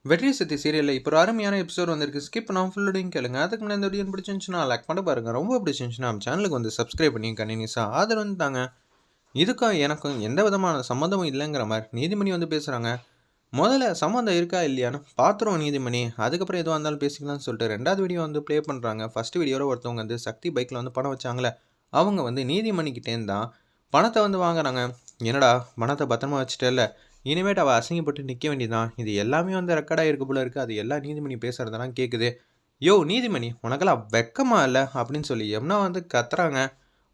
வெற்றி சத்தி சீரியலில் இப்போ ஒரு அருமையான எபிசோட் வந்திருக்கு. ஸ்கிப் பண்ணாமல் ஃபுல்லோடையும் கேளுங்க. அதுக்கு முன்னாடி இந்த வீடியோ பிடிச்சிருந்துச்சுன்னா லைக் பண்ணி பாருங்கள். ரொம்ப பிடிச்சிருந்துச்சுன்னா நம்ம சேனலுக்கு வந்து சப்ஸ்கிரைப் பண்ணி கண்டினியூஸாக ஆதரவு வந்துட்டாங்க. இதுக்கும் எனக்கும் எந்த விதமான சம்மந்தமும் இல்லைங்கிற மாதிரி நீதிமணி வந்து பேசுகிறாங்க. முதல்ல சம்மந்தம் இருக்கா இல்லையான்னு பார்த்துருவோம் நீதிமணி, அதுக்கப்புறம் எதுவாக இருந்தாலும் பேசிக்கலாம்னு சொல்லிட்டு ரெண்டாவது வீடியோ வந்து ப்ளே பண்ணுறாங்க. ஃபஸ்ட்டு வீடியோவில் ஒருத்தவங்க வந்து சக்தி பைக்கில் வந்து பணம் வச்சாங்களே, அவங்க வந்து நீதிமணிக்கிட்டேருந்து தான் பணத்தை வந்து வாங்குறாங்க. என்னடா பணத்தை பத்திரமா வச்சுட்டேல்ல, இனிமேட்டு அவள் அசிங்கப்பட்டு நிற்க வேண்டியதான். இது எல்லாமே வந்து ரெக்கார்டாக இருக்கு போல இருக்குது. அது எல்லாம் நீதிமணி பேசுகிறதெல்லாம் கேட்குது. யோ நீதிமணி, உனக்கெல்லாம் வெக்கமா இல்லை அப்படின்னு சொல்லி எம்னா வந்து கத்துறாங்க.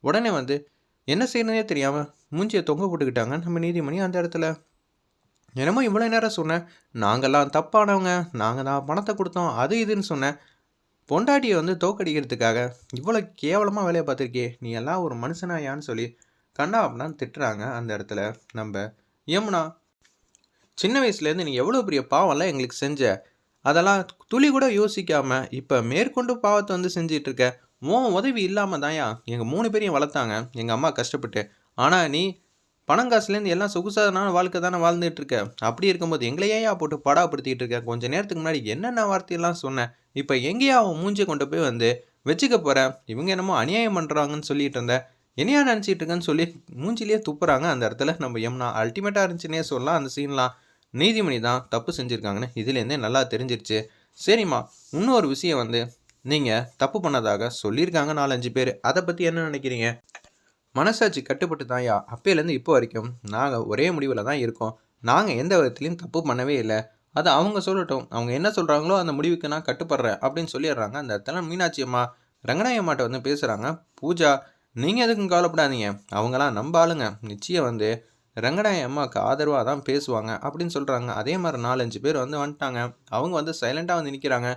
உடனே வந்து என்ன செய்யணுன்னே தெரியாமல் மூஞ்சியை தொங்க போட்டுக்கிட்டாங்க நம்ம நீதிமணி அந்த இடத்துல. என்னமோ இவ்வளோ நேரம் சொன்னேன், நாங்கள்லாம் தப்பானவங்க, நாங்கள் தான் பணத்தை கொடுத்தோம், அது இதுன்னு சொன்னேன். பொண்டாட்டியை வந்து தோக்கடிக்கிறதுக்காக இவ்வளோ கேவலமாக வேலையை பார்த்துருக்கே, நீ எல்லாம் ஒரு மனுஷனாயான்னு சொல்லி கண்டா அப்படின்னு திட்டுறாங்க அந்த இடத்துல நம்ம யமுனா. சின்ன வயசுலேருந்து நீ எவ்வளோ பெரிய பாவம்லாம் எங்களுக்கு செஞ்ச, அதெல்லாம் துளி கூட யோசிக்காமல் இப்போ மேற்கொண்டு பாவத்தை வந்து செஞ்சிட்ருக்க. உன் உதவி இல்லாமல் தான்யா எங்கள் 3 பேரையும் வளர்த்தாங்க எங்கள் அம்மா கஷ்டப்பட்டு. ஆனால் நீ பணங்காசுலேருந்து எல்லாம் சொகுசான வாழ்க்கை தானே வாழ்ந்துட்டுருக்க. அப்படி இருக்கும்போது எங்களையா போட்டு படாப்படுத்திக்கிட்டு இருக்க. கொஞ்சம் நேரத்துக்கு முன்னாடி என்னென்ன வார்த்தையெல்லாம் சொன்னேன், இப்போ எங்கேயா அவன் மூஞ்சியை கொண்டு போய் வந்து வச்சுக்க போகிறேன். இவங்க என்னமோ அநியாயம் பண்ணுறாங்கன்னு சொல்லிட்டு இருந்தேன், என்னையா நினச்சிட்டு இருக்கேன்னு சொல்லி மூஞ்சிலேயே துப்புறாங்க அந்த இடத்துல நம்ம யமுனா. அல்டிமேட்டாக இருந்துச்சுன்னே சொல்லலாம் அந்த சீன்லாம். நீதிமணி தான் தப்பு செஞ்சுருக்காங்கன்னு இதுலேருந்தே நல்லா தெரிஞ்சிருச்சு. சரிம்மா, இன்னொரு விஷயம் வந்து நீங்கள் தப்பு பண்ணதாக சொல்லியிருக்காங்க 4-5 பேர். அதை பற்றி என்ன நினைக்கிறீங்க? மனசாட்சி கட்டுப்பட்டு தான்யா அப்போலேருந்து இப்போ வரைக்கும் நாங்கள் ஒரே முடிவில் தான் இருக்கோம். நாங்கள் எந்த விதத்துலையும் தப்பு பண்ணவே இல்லை. அதை அவங்க சொல்லட்டும், அவங்க என்ன சொல்கிறாங்களோ அந்த முடிவுக்கு நான் கட்டுப்படுறேன் அப்படின்னு சொல்லிடுறாங்க. அந்த இடத்துல மீனாட்சி அம்மா ரங்கநாயகி அம்மாட்ட வந்து பேசுகிறாங்க. பூஜா, நீங்கள் எதுக்கும் கவலைப்படாதீங்க, அவங்களாம் நம்ப ஆளுங்க, நிச்சயம் வந்து ரங்கநாயகி அம்மாவுக்கு ஆதரவாக தான் பேசுவாங்க அப்படின்னு சொல்கிறாங்க. அதே மாதிரி 4-5 பேர் வந்து வந்துட்டாங்க. அவங்க வந்து சைலண்ட்டாக வந்து நிற்கிறாங்க.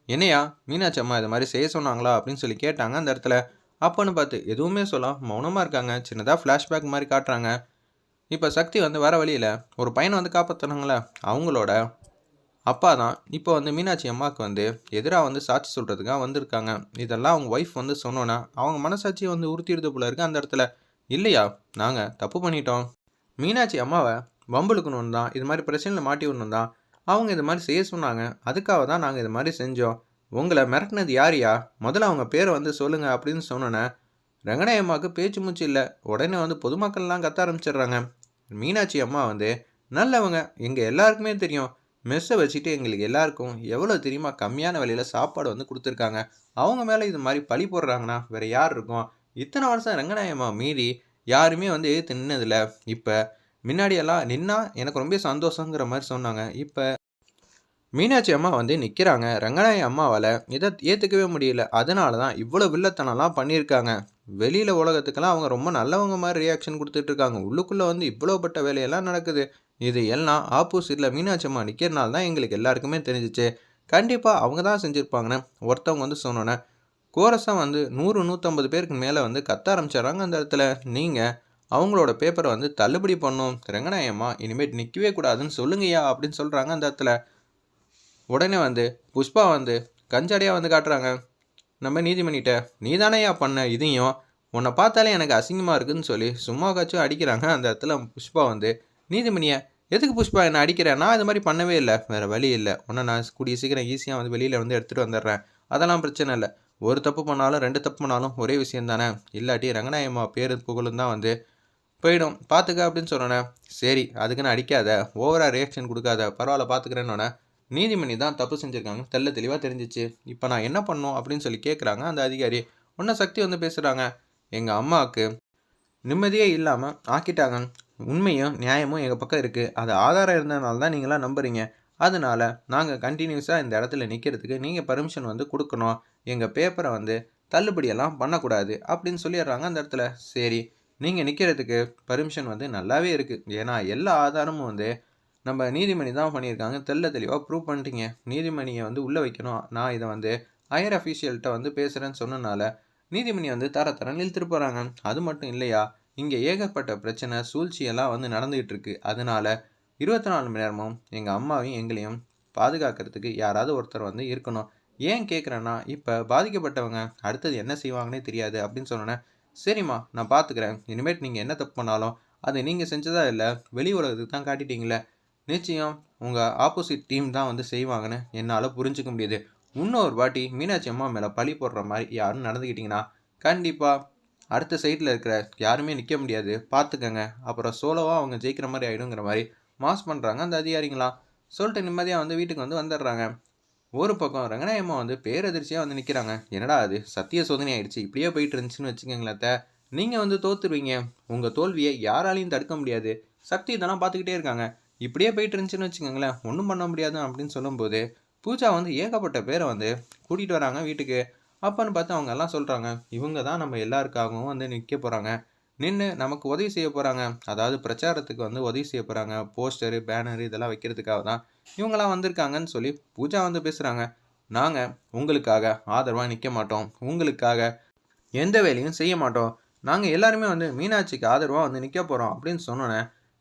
என்னையா மீனாட்சி அம்மா இது மாதிரி செய்ய சொன்னாங்களா அப்படின்னு சொல்லி கேட்டாங்க அந்த இடத்துல. அப்போன்னு பார்த்து எதுவுமே சொல்லாம மௌனமாக இருக்காங்க. சின்னதாக ஃப்ளாஷ்பேக் மாதிரி காட்டுறாங்க. இப்போ சக்தி வந்து வர வழியில் ஒரு பையனை வந்து காப்பாற்றினாங்களே, அவங்களோட அப்பா தான் இப்போ வந்து மீனாட்சி அம்மாவுக்கு வந்து எதிராக வந்து சாட்சி சொல்கிறதுக்காக வந்திருக்காங்க. இதெல்லாம் அவங்க ஒய்ஃப் வந்து சொன்னோன்னா அவங்க மனசாட்சியை வந்து உறுத்திடுது போல இருக்குது அந்த இடத்துல. இல்லையா, நாங்கள் தப்பு பண்ணிட்டோம், மீனாட்சி அம்மாவை வம்புழுக்கணுன்னு தான், இது மாதிரி பிரச்சனையில் மாட்டி விடணும் தான் அவங்க இது மாதிரி செய்ய சொன்னாங்க. அதுக்காக தான் நாங்கள் இது மாதிரி செஞ்சோம். உங்களை மிரட்டினது யாரையா, முதல்ல அவங்க பேரை வந்து சொல்லுங்கள் அப்படின்னு சொன்னோன்னே ரங்கநாயகி அம்மாவுக்கு பேச்சு மூச்சு இல்லை. உடனே வந்து பொதுமக்கள்லாம் கத்த ஆரம்பிச்சிடுறாங்க. மீனாட்சி அம்மா வந்து நல்லவங்க, எங்கள் எல்லாருக்குமே தெரியும். மெஸ்ஸை வச்சுட்டு எங்களுக்கு எல்லாருக்கும் எவ்வளோ தெரியுமா கம்மியான விலையில் சாப்பாடு வந்து கொடுத்துருக்காங்க. அவங்க மேலே இது மாதிரி பழி போடுறாங்கன்னா வேறு யார் இருக்கும்? இத்தனை வருஷம் ரங்கநாயகி அம்மா மீறி யாருமே வந்து எதிர்த்து நின்னதில்லை. இப்போ முன்னாடியெல்லாம் நின்னா எனக்கு ரொம்ப சந்தோஷங்கிற மாதிரி சொன்னாங்க. இப்போ மீனாட்சி அம்மா வந்து நிற்கிறாங்க. ரங்கநாயகி அம்மாவால் இதை ஏற்றுக்கவே முடியல. அதனால தான் இவ்வளோ வில்லத்தனம்லாம் பண்ணியிருக்காங்க. வெளியில் உலகத்துக்கெல்லாம் அவங்க ரொம்ப நல்லவங்க மாதிரி ரியாக்ஷன் கொடுத்துட்ருக்காங்க. உள்ளுக்குள்ளே வந்து இவ்வளோப்பட்ட வேலையெல்லாம் நடக்குது. இது எல்லாம் ஆப்போசிட்டில் மீனாட்சி அம்மா நிற்கிறனால தான் எங்களுக்கு எல்லாருக்குமே தெரிஞ்சிச்சு. கண்டிப்பாக அவங்க தான் செஞ்சுருப்பாங்கன்னு ஒருத்தவங்க வந்து சொன்னோன்னே கோரஸாக வந்து 100-150 பேருக்கு மேலே வந்து கத்த ஆரம்பிச்சிடுறாங்க அந்த இடத்துல. நீங்கள் அவங்களோட பேப்பரை வந்து தள்ளுபடி பண்ணும் ரங்கநாயகி அம்மா, இனிமேல் நிற்கவே கூடாதுன்னு சொல்லுங்கய்யா அப்படின்னு சொல்கிறாங்க அந்த இடத்துல. உடனே வந்து புஷ்பா வந்து கஞ்சடையாக வந்து காட்டுறாங்க நம்ம நீதிமணிகிட்ட. நீ தானேயா பண்ண இதையும், உன்னை பார்த்தாலே எனக்கு அசிங்கமாக இருக்குதுன்னு சொல்லி சும்மா காச்சும் அடிக்கிறாங்க அந்த இடத்துல. புஷ்பா வந்து நீதிமணியை, எதுக்கு புஷ்பா என்னை அடிக்கிறேன், நான் இது மாதிரி பண்ணவே இல்லை, வேறு வழி இல்லை, உன்னை நான் கூடிய சீக்கிரம் ஈஸியாக வந்து வெளியில் வந்து எடுத்துகிட்டு வந்துடுறேன், அதெல்லாம் பிரச்சனை இல்லை. ஒரு தப்பு பண்ணாலும் 2 தப்பு பண்ணாலும் ஒரே விஷயம் தானே, இல்லாட்டி ரங்கநாயகம்மா பேர் புகழும் தான் வந்து போயிடும், பார்த்துக்க அப்படின்னு சொன்னேன். சரி அதுக்குன்னு அடிக்காத, ஓவராக ரியாக்ஷன் கொடுக்காத, பரவாயில்ல பார்த்துக்கிறேன்னொன்னே நீதிமணி தான் தப்பு செஞ்சுருக்காங்க தெல்ல தெளிவாக தெரிஞ்சிச்சு. இப்போ நான் என்ன பண்ணணும் அப்படின்னு சொல்லி கேட்குறாங்க அந்த அதிகாரி. ஒன்றும் சக்தி வந்து பேசுகிறாங்க. எங்கள் அம்மாவுக்கு நிம்மதியே இல்லாமல் ஆக்கிட்டாங்க. உண்மையும் நியாயமும் எங்கள் பக்கம் இருக்குது. அது ஆதாரம் இருந்ததுனால தான் நீங்களாம் நம்புறீங்க. அதனால் நாங்கள் கண்டினியூஸாக இந்த இடத்துல நிற்கிறதுக்கு நீங்கள் பர்மிஷன் வந்து கொடுக்கணும். எங்கள் பேப்பரை வந்து தள்ளுபடியெல்லாம் பண்ணக்கூடாது அப்படின்னு சொல்லிடுறாங்க அந்த இடத்துல. சரி, நீங்கள் நிற்கிறதுக்கு பர்மிஷன் வந்து நல்லாவே இருக்குது. ஏன்னா எல்லா ஆதாரமும் வந்து நம்ம நீதிமணி தான் பண்ணியிருக்காங்க. தெல்ல தெளிவாக ப்ரூவ் பண்ணிட்டீங்க. நீதிமணியை வந்து உள்ளே வைக்கணும். நான் இதை வந்து ஹையர் அஃபீஷியல்கிட்ட வந்து பேசுகிறேன்னு சொன்னனால நீதிமணி வந்து தரன்னு இழுத்துட்டு போகிறாங்க. அது மட்டும் இல்லையா, இங்கே ஏகப்பட்ட பிரச்சனை சூழ்ச்சியெல்லாம் வந்து நடந்துகிட்டு இருக்கு. அதனால 24 மணி நேரமும் எங்கள் அம்மாவையும் எங்களையும் பாதுகாக்கிறதுக்கு யாராவது ஒருத்தர் வந்து இருக்கணும். ஏன் கேட்குறேன்னா, இப்போ பாதிக்கப்பட்டவங்க அடுத்தது என்ன செய்வாங்கன்னே தெரியாது அப்படின்னு சொன்னோன்னே, சரிம்மா நான் பார்த்துக்கிறேன், இனிமேட்டு நீங்கள் என்ன தப்பு பண்ணாலும் அது நீங்கள் செஞ்சதா இல்லை, வெளி உலகத்துக்கு தான் காட்டிட்டீங்களே, நிச்சயம் உங்கள் ஆப்போசிட் டீம் தான் வந்து செய்வாங்கன்னு என்னால் புரிஞ்சுக்க முடியுது. இன்னொரு வாட்டி மீனாட்சி அம்மா மேலே பழி போடுற மாதிரி யாரும் நடந்துக்கிட்டிங்கன்னா கண்டிப்பாக அடுத்த சைடில் இருக்கிற யாருமே நிற்க முடியாது, பார்த்துக்கங்க. அப்புறம் சோலோவாக அவங்க ஜெயிக்கிற மாதிரி ஆகிடுங்கிற மாதிரி மாஸ் பண்ணுறாங்க அந்த அதிகாரிங்களாம். சொல்லிட்டு நிம்மதியாக வந்து வீட்டுக்கு வந்து வந்துடுறாங்க. ஒரு பக்கம் ரங்கநாயம்மா வந்து பேரதிர்ச்சியாக வந்து நிற்கிறாங்க. என்னடா அது சத்திய சோதனை ஆயிடுச்சு, இப்படியே போயிட்டு இருந்துச்சுன்னு வச்சுக்கோங்களேன், நீங்கள் வந்து தோத்துருவீங்க. உங்கள் தோல்வியை யாராலையும் தடுக்க முடியாது. சக்தி இதெல்லாம் பார்த்துக்கிட்டே இருக்காங்க. இப்படியே போயிட்டு இருந்துச்சுன்னு வச்சுக்கோங்களேன், ஒன்றும் பண்ண முடியாது அப்படின்னு சொல்லும்போது பூஜா வந்து ஏகப்பட்ட பேரை வந்து கூட்டிகிட்டு வராங்க வீட்டுக்கு. அப்பன்னு பார்த்து அவங்க எல்லாம் சொல்கிறாங்க, இவங்க தான் நம்ம எல்லாருக்காகவும் வந்து நிற்க போகிறாங்க, நின்று நமக்கு உதவி செய்ய போகிறாங்க. அதாவது பிரச்சாரத்துக்கு வந்து உதவி செய்ய போகிறாங்க. போஸ்டரு பேனரு இதெல்லாம் வைக்கிறதுக்காக தான் இவங்களாம் வந்திருக்காங்கன்னு சொல்லி பூஜா வந்து பேசுகிறாங்க. நாங்கள் உங்களுக்காக ஆதரவாக நிற்க மாட்டோம், உங்களுக்காக எந்த வேலையும் செய்ய மாட்டோம், நாங்கள் எல்லாருமே வந்து மீனாட்சிக்கு ஆதரவாக வந்து நிற்க போகிறோம் அப்படின்னு சொன்னோன்னே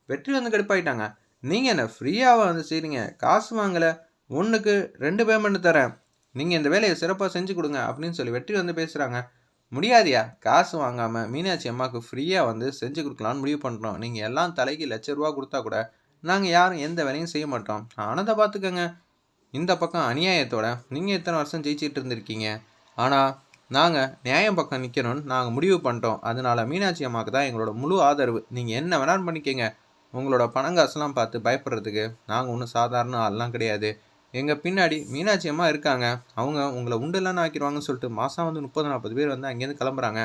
வெற்றி வந்து கடுப்பாயிட்டாங்க. நீங்கள் என்ன ஃப்ரீயாக வந்து செய்கிறீங்க, காசு வாங்கலை, ஒன்றுக்கு 2 பேமெண்ட் தரேன், நீங்கள் இந்த வேலையை சிறப்பாக செஞ்சு கொடுங்க அப்படின்னு சொல்லி வெற்றி வந்து பேசுகிறாங்க. முடியாதியா, காசு வாங்காமல் மீனாட்சி அம்மாவுக்கு ஃப்ரீயாக வந்து செஞ்சு கொடுக்கலான்னு முடிவு பண்ணுறோம். நீங்கள் எல்லாம் தலைக்கு ₹1,00,000 கொடுத்தா கூட நாங்கள் யாரும் எந்த வேலையும் செய்ய மாட்டோம். ஆனதை பார்த்துக்கங்க. இந்த பக்கம் அநியாயத்தோட நீங்கள் இத்தனை வருஷம் ஜெயிச்சிட்டு இருந்திருக்கீங்க. ஆனால் நாங்கள் நியாயம் பக்கம் நிற்கணும்னு நாங்கள் முடிவு பண்ணிட்டோம். அதனால் மீனாட்சி அம்மாவுக்கு தான் எங்களோட முழு ஆதரவு. நீங்கள் என்ன வேணாலும் பண்ணிக்கங்க. உங்களோட பணங்காசுலாம் பார்த்து பயப்படுறதுக்கு நாங்கள் ஒன்றும் சாதாரண ஆள்லாம் கிடையாது. எங்கள் பின்னாடி மீனாட்சி அம்மா இருக்காங்க. அவங்க உங்களை உண்டெல்லாம் ஆக்கிடுவாங்கன்னு சொல்லிட்டு மாதம் வந்து 30-40 பேர் வந்து அங்கேருந்து கிளம்புறாங்க.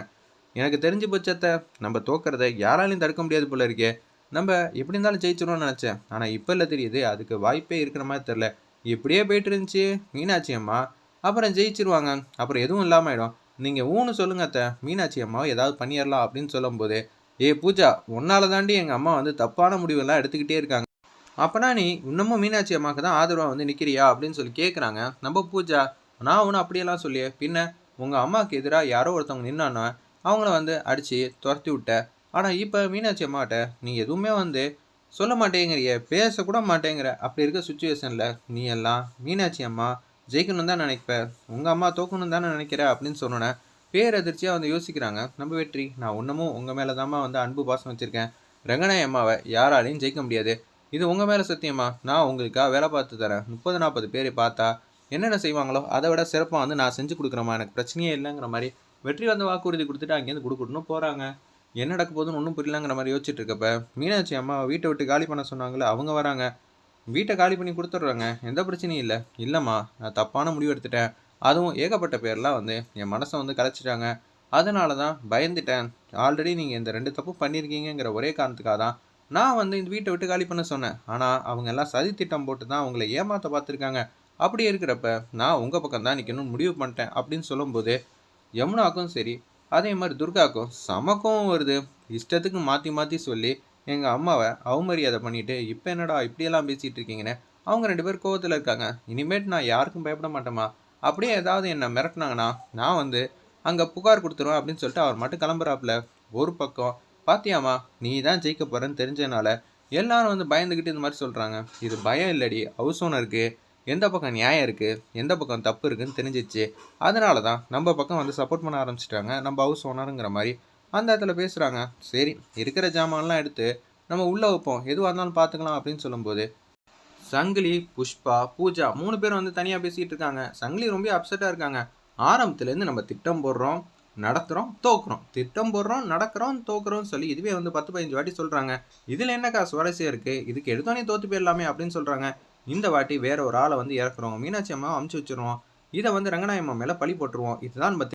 எனக்கு தெரிஞ்ச பட்சத்தை நம்ம தோக்கிறத யாராலையும் தடுக்க முடியாது போல இருக்கே. நம்ம எப்படி இருந்தாலும் ஜெயிச்சிடும்னு நினச்சேன். ஆனால் இப்போ இல்லை தெரியுது, அதுக்கு வாய்ப்பே இருக்கிற மாதிரி தெரில. இப்படியே போயிட்டு இருந்துச்சு மீனாட்சி அம்மா, அப்புறம் ஜெயிச்சிருவாங்க, அப்புறம் எதுவும் இல்லாமல் ஆகிடும். நீங்கள் ஊன்னு சொல்லுங்க அத்தை, மீனாட்சி அம்மாவை ஏதாவது பண்ணிடலாம் அப்படின்னு சொல்லும்போது, ஏ பூஜா, உன்னால தாண்டி எங்கள் அம்மா வந்து தப்பான முடிவெல்லாம் எடுத்துக்கிட்டே இருக்காங்க. அப்போனா நீ இன்னமும் மீனாட்சி அம்மாவுக்கு தான் ஆதரவாக வந்து நிற்கிறியா அப்படின்னு சொல்லி கேட்குறாங்க நம்ம பூஜா. நான் ஒன்றும் அப்படியெல்லாம் சொல்லியே, பின்ன உங்கள் அம்மாவுக்கு எதிராக யாரோ ஒருத்தவங்க நின்னானோ அவங்கள வந்து அடித்து துரத்தி விட்ட. ஆனால் இப்போ மீனாட்சி அம்மாட்ட நீ எதுவுமே வந்து சொல்ல மாட்டேங்கிறிய, பேசக்கூட மாட்டேங்கிற. அப்படி இருக்க சுச்சுவேஷனில் நீ எல்லாம் மீனாட்சி அம்மா ஜெயிக்கணும் தான் நினைப்ப, உங்கள் அம்மா தோக்கணும் தானே நினைக்கிற அப்படின்னு சொன்னோன்னே பேரதிர்ச்சியாக வந்து யோசிக்கிறாங்க நம்ம வெற்றி. நான் இன்னமும் உங்கள் மேலே தாம்மா வந்து அன்பு பாசம் வச்சுருக்கேன். ரங்கநாய அம்மாவை யாராலையும் ஜெயிக்க முடியாது. இது உங்கள் மேலே சத்தியமா, நான் உங்களுக்காக வேலை பார்த்து தரேன். 30-40 பேரை பார்த்தா என்னென்ன செய்வாங்களோ அதை விட சிறப்பாக வந்து நான் செஞ்சு கொடுக்குறேம்மா, எனக்கு பிரச்சனையே இல்லைங்கிற மாதிரி வெற்றி வந்து வாக்குறுதி கொடுத்துட்டு அங்கேருந்து கொடுக்கணும்னு போகிறாங்க. என்ன நடக்க போகுதுன்னு ஒன்றும் புரியலங்கிற மாதிரி யோசிச்சுட்டு இருக்கப்ப மீனாட்சி அம்மா வீட்டை விட்டு காலி பண்ண சொன்னாங்களே அவங்க வராங்க. வீட்டை காலி பண்ணி கொடுத்துட்றாங்க, எந்த பிரச்சனையும் இல்லை. இல்லைம்மா, நான் தப்பான முடிவு எடுத்துட்டேன், அதுவும் ஏகப்பட்ட பேர்லாம் வந்து என் மனசை வந்து கலைச்சிட்டாங்க, அதனால தான் பயந்துட்டேன். ஆல்ரெடி நீங்கள் இந்த 2 தப்பு பண்ணியிருக்கீங்கிற ஒரே காரணத்துக்காக தான் நான் வந்து இந்த வீட்டை விட்டு காலி பண்ண சொன்னேன். ஆனால் அவங்க எல்லாம் சதி திட்டம் போட்டு தான் அவங்கள ஏமாற்ற பார்த்துருக்காங்க. அப்படி இருக்கிறப்ப நான் உங்கள் பக்கம் தான் நிற்கணும்னு முடிவு பண்ணிட்டேன் அப்படின்னு சொல்லும்போது யமுனாக்கும் சரி அதே மாதிரி துர்காக்கும் சமக்கும் வருது. இஷ்டத்துக்கு மாற்றி மாற்றி சொல்லி எங்கள் அம்மாவை அவமரியாதை பண்ணிவிட்டு இப்போ என்னடா இப்படியெல்லாம் பேசிகிட்டு இருக்கீங்கன்னு அவங்க 2 பேர் கோவத்தில் இருக்காங்க. இனிமேட்டு நான் யாருக்கும் பயப்பட மாட்டேம்மா, அப்படியே ஏதாவது என்னை மிரட்டினாங்கன்னா நான் வந்து அங்கே புகார் கொடுத்துருவேன் அப்படின்னு சொல்லிட்டு அவர் மட்டும் கிளம்புறாப்புல. ஒரு பக்கம் பாத்தியாமா, நீ தான் ஜெயிக்க போகிறேன்னு தெரிஞ்சதுனால எல்லாரும் வந்து பயந்துக்கிட்டு இந்த மாதிரி சொல்கிறாங்க. இது பயம் இல்லடி, ஹவுஸ் ஓனருக்கு எந்த பக்கம் நியாயம் இருக்குது எந்த பக்கம் தப்பு இருக்குதுன்னு தெரிஞ்சிச்சு. அதனால தான் நம்ம பக்கம் வந்து சப்போர்ட் பண்ண ஆரம்பிச்சிட்டாங்க நம்ம ஹவுஸ் ஓனருங்கிற மாதிரி அந்த இடத்துல பேசுகிறாங்க. சரி, இருக்கிற ஜாமான்லாம் எடுத்து நம்ம உள்ளே வைப்போம், எதுவாக இருந்தாலும் பார்த்துக்கலாம் அப்படின்னு சொல்லும்போது சங்கிலி, புஷ்பா, பூஜா 3 பேர் வந்து தனியாக பேசிகிட்டு இருக்காங்க. சங்கிலி ரொம்ப அப்செட்டாக இருக்காங்க. ஆரம்பத்துலேருந்து நம்ம திட்டம் போடுறோம், நடத்துகிறோம், தோக்குறோம், திட்டம் போடுறோம், நடக்கிறோம், தோக்குறோம்னு சொல்லி இதுவே வந்து 10-15 வாட்டி சொல்கிறாங்க. இதில் என்னக்கா சுவாரஸ்யம் இருக்குது, இதுக்கு எடுத்தோடனே தோற்று போயிடலாமே அப்படின்னு சொல்கிறாங்க. இந்த வாட்டி வேற ஒரு ஆளை வந்து இறக்குறோம், மீனாட்சி அம்மா அமுச்சு வச்சுருவோம், இதை வந்து ரங்கநாயம்மா மேலே பழி போட்டுருவோம், இதுதான் நம்ம